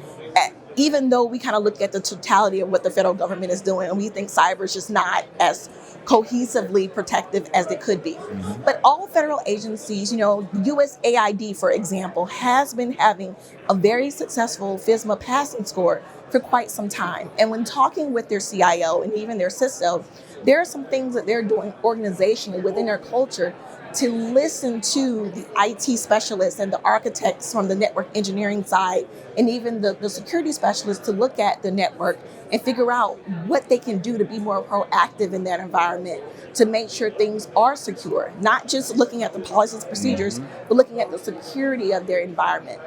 even though we kind of look at the totality of what the federal government is doing, and we think cyber is just not as cohesively protective as it could be. But all federal agencies, USAID, for example, has been having a very successful FISMA passing score for quite some time. And when talking with their CIO and even their CISO, there are some things that they're doing organizationally within their culture to listen to the IT specialists and the architects from the network engineering side, and even the security specialists to look at the network and figure out what they can do to be more proactive in that environment to make sure things are secure, not just looking at the policies, procedures, but looking at the security of their environment.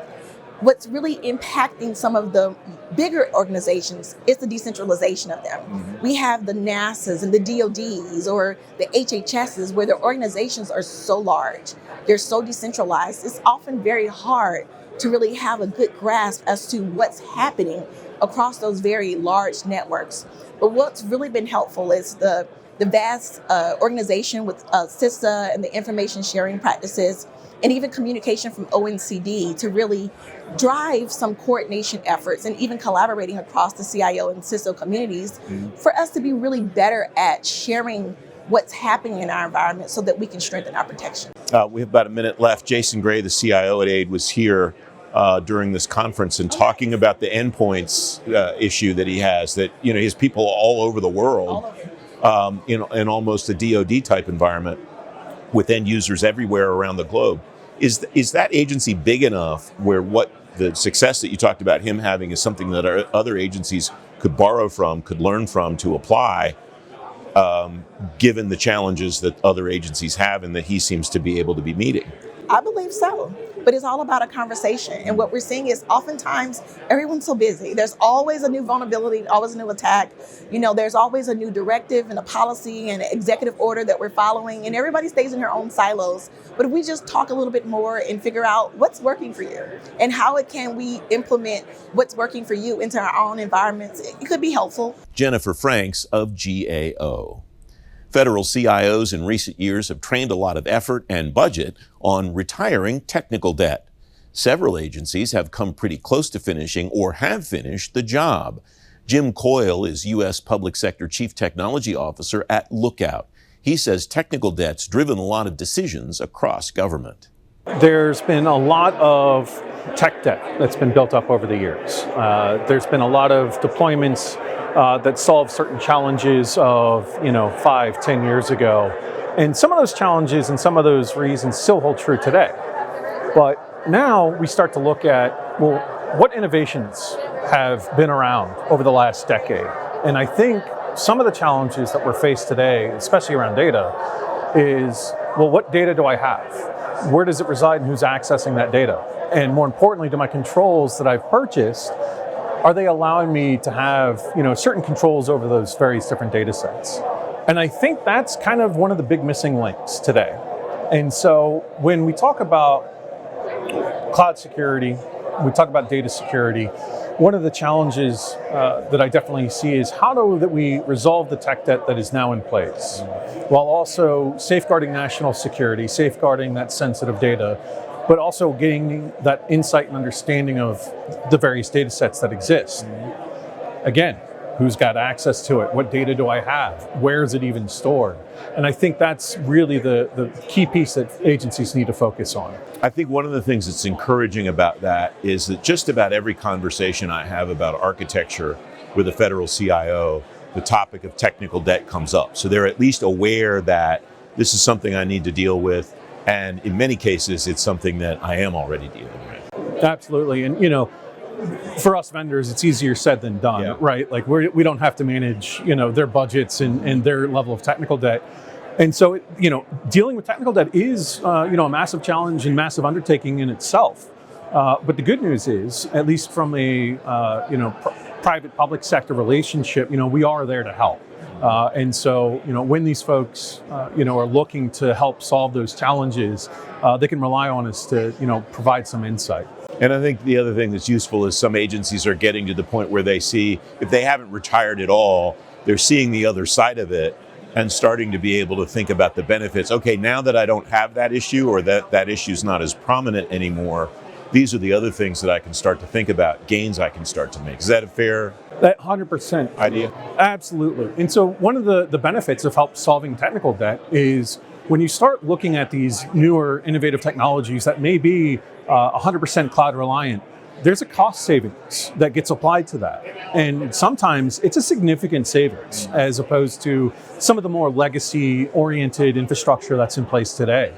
What's really impacting some of the bigger organizations is the decentralization of them. We have the NASAs and the DODs or the HHSs where their organizations are so large, they're so decentralized. It's often very hard to really have a good grasp as to what's happening across those very large networks. But what's really been helpful is the vast organization with CISA and the information sharing practices, and even communication from ONCD to really drive some coordination efforts and even collaborating across the CIO and CISO communities for us to be really better at sharing what's happening in our environment so that we can strengthen our protection. We have about a minute left. Jason Gray, the CIO at AID, was here during this conference and talking about the endpoints issue that he has, that he has people all over the world in almost a DoD type environment with end users everywhere around the globe. Is that agency big enough where what the success that you talked about him having is something that our other agencies could borrow from, could learn from to apply, given the challenges that other agencies have and that he seems to be able to be meeting? I believe so, but it's all about a conversation. And what we're seeing is oftentimes everyone's so busy. There's always a new vulnerability, always a new attack. There's always a new directive and a policy and an executive order that we're following, and everybody stays in their own silos. But if we just talk a little bit more and figure out what's working for you and how can we implement what's working for you into our own environments, it could be helpful. Jennifer Franks of GAO. Federal CIOs in recent years have trained a lot of effort and budget on retiring technical debt. Several agencies have come pretty close to finishing or have finished the job. Jim Coyle is U.S. Public Sector Chief Technology Officer at Lookout. He says technical debt's driven a lot of decisions across government. There's been a lot of tech debt that's been built up over the years. There's been a lot of deployments that solve certain challenges of 5-10 years ago. And some of those challenges and some of those reasons still hold true today. But now we start to look at, well, what innovations have been around over the last decade? And I think some of the challenges that we're faced today, especially around data, is, well, what data do I have? Where does it reside and who's accessing that data? And more importantly, do my controls that I've purchased, are they allowing me to have certain controls over those various different data sets? And I think that's kind of one of the big missing links today. And so when we talk about cloud security, we talk about data security, one of the challenges that I definitely see is how do we resolve the tech debt that is now in place, while also safeguarding national security, safeguarding that sensitive data, but also getting that insight and understanding of the various data sets that exist. Again, who's got access to it? What data do I have? Where is it even stored? And I think that's really the key piece that agencies need to focus on. I think one of the things that's encouraging about that is that just about every conversation I have about architecture with a federal CIO, the topic of technical debt comes up. So they're at least aware that this is something I need to deal with. And in many cases, it's something that I am already dealing with. Absolutely. And, for us vendors, it's easier said than done, right? Like we don't have to manage, their budgets and their level of technical debt. And so, dealing with technical debt is, a massive challenge and massive undertaking in itself. But the good news is, at least from a, private-public sector relationship, we are there to help. And so, when these folks, are looking to help solve those challenges, they can rely on us to, provide some insight. And I think the other thing that's useful is some agencies are getting to the point where they see, if they haven't retired at all, they're seeing the other side of it and starting to be able to think about the benefits. Okay, now that I don't have that issue or that issue's not as prominent anymore, these are the other things that I can start to think about, gains I can start to make. Is that a fair 100% idea? Absolutely. And so one of the benefits of help solving technical debt is when you start looking at these newer innovative technologies that may be 100% cloud reliant, there's a cost savings that gets applied to that. And sometimes it's a significant savings as opposed to some of the more legacy-oriented infrastructure that's in place today.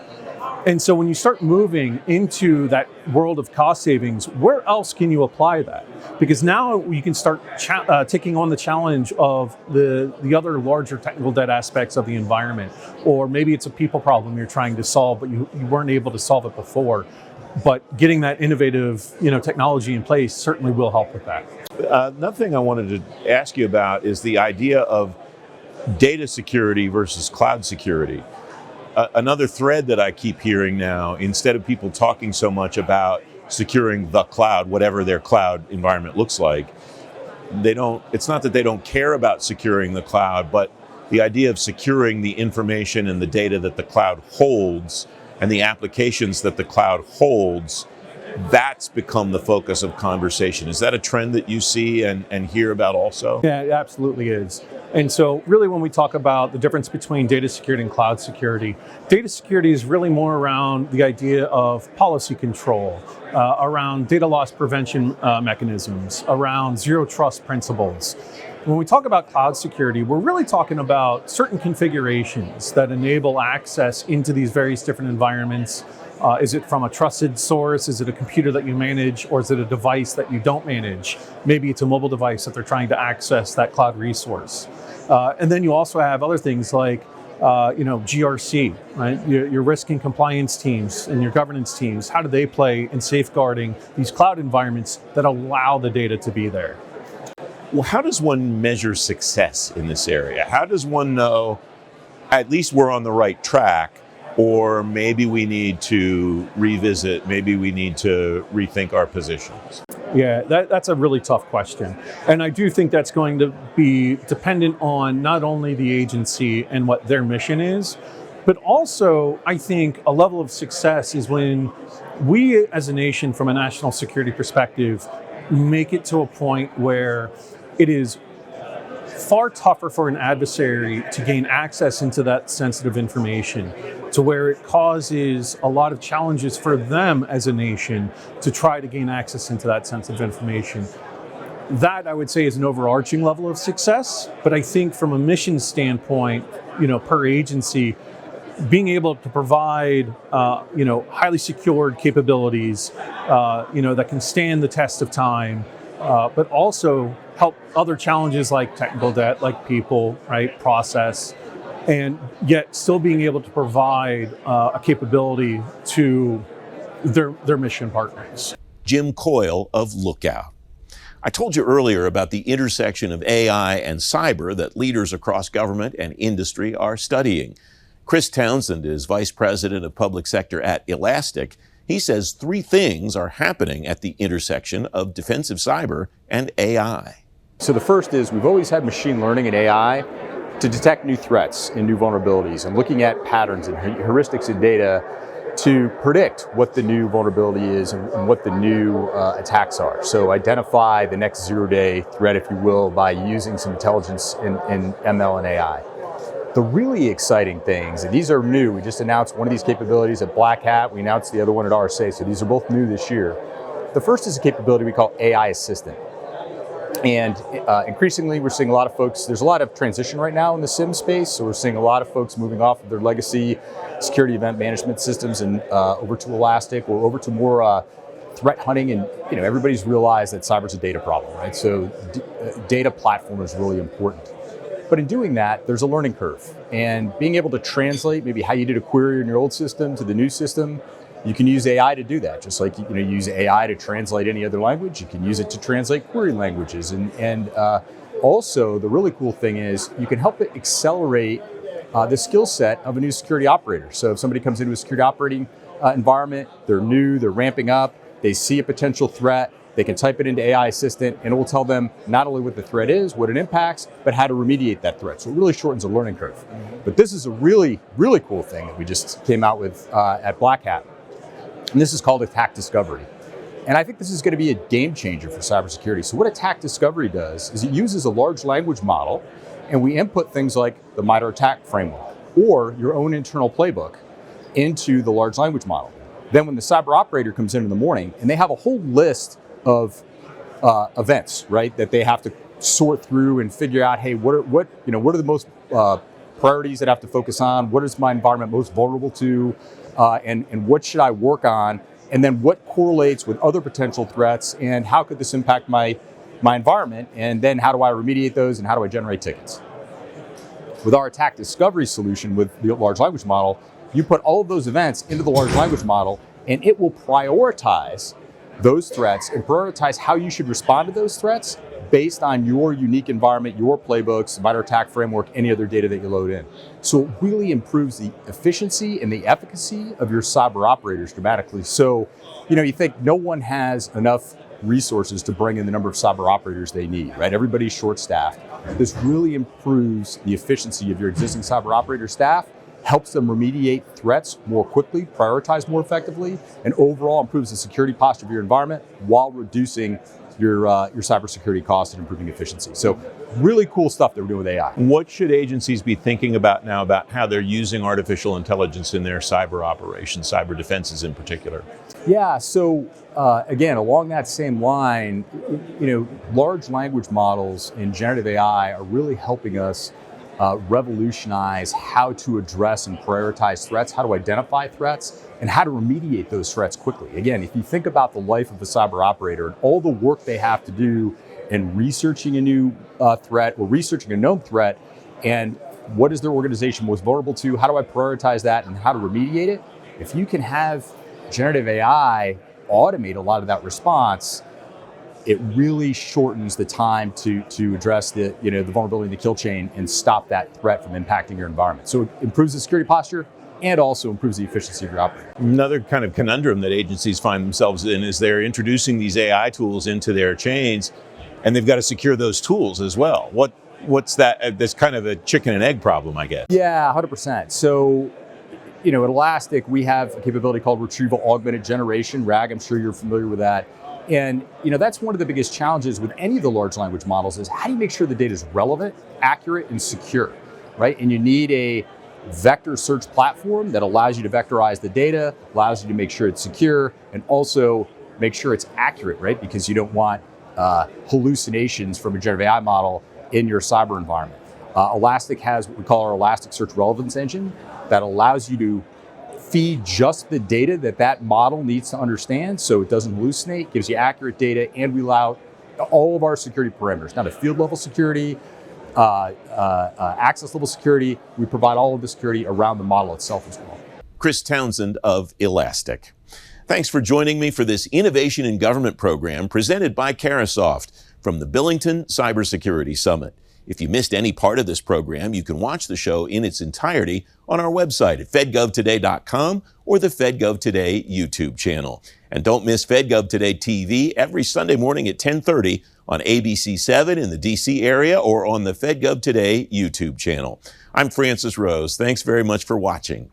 And so when you start moving into that world of cost savings, where else can you apply that? Because now you can start taking on the challenge of the other larger technical debt aspects of the environment. Or maybe it's a people problem you're trying to solve, but you weren't able to solve it before. But getting that innovative, technology in place certainly will help with that. Another thing I wanted to ask you about is the idea of data security versus cloud security. Another thread that I keep hearing now, instead of people talking so much about securing the cloud, whatever their cloud environment looks like, it's not that they don't care about securing the cloud, but the idea of securing the information and the data that the cloud holds and the applications that the cloud holds, that's become the focus of conversation. Is that a trend that you see and hear about also? Yeah, it absolutely is. And so really when we talk about the difference between data security and cloud security is really more around the idea of policy control, around data loss prevention mechanisms, around zero trust principles. When we talk about cloud security, we're really talking about certain configurations that enable access into these various different environments. Is it from a trusted source? Is it a computer that you manage? Or is it a device that you don't manage? Maybe it's a mobile device that they're trying to access that cloud resource. And then you also have other things like GRC, right? Your risk and compliance teams and your governance teams, how do they play in safeguarding these cloud environments that allow the data to be there? Well, how does one measure success in this area? How does one know at least we're on the right track, or maybe we need to revisit, maybe we need to rethink our positions? Yeah, that's a really tough question. And I do think that's going to be dependent on not only the agency and what their mission is, but also I think a level of success is when we as a nation, from a national security perspective, make it to a point where it is far tougher for an adversary to gain access into that sensitive information, to where it causes a lot of challenges for them as a nation to try to gain access into that sensitive information. That, I would say, is an overarching level of success, but I think from a mission standpoint, per agency, being able to provide, highly secured capabilities, that can stand the test of time, but also help other challenges like technical debt, like people, right, process, and yet still being able to provide a capability to their mission partners. Jim Coyle of Lookout. I told you earlier about the intersection of AI and cyber that leaders across government and industry are studying. Chris Townsend is Vice President of Public Sector at Elastic. He says 3 things are happening at the intersection of defensive cyber and AI. So the first is we've always had machine learning and AI to detect new threats and new vulnerabilities, and looking at patterns and heuristics in data to predict what the new vulnerability is and what the new attacks are. So identify the next zero-day threat, if you will, by using some intelligence in ML and AI. The really exciting things, and these are new, we just announced one of these capabilities at Black Hat, we announced the other one at RSA, so these are both new this year. The first is a capability we call AI Assistant. And increasingly, we're seeing a lot of folks, there's a lot of transition right now in the SIEM space, so we're seeing a lot of folks moving off of their legacy security event management systems and over to Elastic or over to more threat hunting. And everybody's realized that cyber's a data problem, right? So data platform is really important. But in doing that, there's a learning curve. And being able to translate maybe how you did a query in your old system to the new system, you can use AI to do that. Just like you use AI to translate any other language, you can use it to translate query languages. And also, the really cool thing is you can help it accelerate the skill set of a new security operator. So if somebody comes into a security operating environment, they're new, they're ramping up, they see a potential threat, they can type it into AI Assistant, and it will tell them not only what the threat is, what it impacts, but how to remediate that threat. So it really shortens the learning curve. But this is a really, really cool thing that we just came out with at Black Hat. And this is called Attack Discovery. And I think this is going to be a game changer for cybersecurity. So what Attack Discovery does is it uses a large language model, and we input things like the MITRE ATT&CK framework or your own internal playbook into the large language model. Then when the cyber operator comes in the morning and they have a whole list of events, right? That they have to sort through and figure out, hey, what are the most priorities that I have to focus on? What is my environment most vulnerable to? And what should I work on? And then what correlates with other potential threats? And how could this impact my environment? And then how do I remediate those? And how do I generate tickets? With our attack discovery solution with the large language model, you put all of those events into the large language model, and it will prioritize those threats and prioritize how you should respond to those threats based on your unique environment, your playbooks, minor attack framework, any other data that you load in. So it really improves the efficiency and the efficacy of your cyber operators dramatically. So, you think no one has enough resources to bring in the number of cyber operators they need, right? Everybody's short-staffed. This really improves the efficiency of your existing cyber operator staff, helps them remediate threats more quickly, prioritize more effectively, and overall improves the security posture of your environment while reducing your cybersecurity costs and improving efficiency. So really cool stuff that we're doing with AI. What should agencies be thinking about now about how they're using artificial intelligence in their cyber operations, cyber defenses in particular? Yeah, so again, along that same line, large language models and generative AI are really helping us revolutionize how to address and prioritize threats, how to identify threats, and how to remediate those threats quickly. Again, if you think about the life of a cyber operator and all the work they have to do in researching a new threat or researching a known threat, and what is their organization most vulnerable to, how do I prioritize that, and how to remediate it? If you can have generative AI automate a lot of that response, it really shortens the time to address the vulnerability in the kill chain and stop that threat from impacting your environment. So it improves the security posture and also improves the efficiency of your operation. Another kind of conundrum that agencies find themselves in is they're introducing these AI tools into their chains, and they've got to secure those tools as well. What's that? That's kind of a chicken and egg problem, I guess. Yeah, 100%. So, at Elastic, we have a capability called Retrieval Augmented Generation, RAG. I'm sure you're familiar with that. And that's one of the biggest challenges with any of the large language models is how do you make sure the data is relevant, accurate, and secure, right? And you need a vector search platform that allows you to vectorize the data, allows you to make sure it's secure, and also make sure it's accurate, right? Because you don't want hallucinations from a generative AI model in your cyber environment. Elastic has what we call our Elasticsearch Relevance Engine that allows you to feed just the data that model needs to understand so it doesn't hallucinate, gives you accurate data, and we allow all of our security parameters, not a field level security, access level security. We provide all of the security around the model itself as well. Chris Townsend of Elastic. Thanks for joining me for this Innovation in Government program presented by Carahsoft from the Billington CyberSecurity Summit. If you missed any part of this program, you can watch the show in its entirety on our website at fedgovtoday.com or the FedGov Today YouTube channel. And don't miss FedGov Today TV every Sunday morning at 10:30 on ABC 7 in the DC area or on the FedGov Today YouTube channel. I'm Francis Rose. Thanks very much for watching.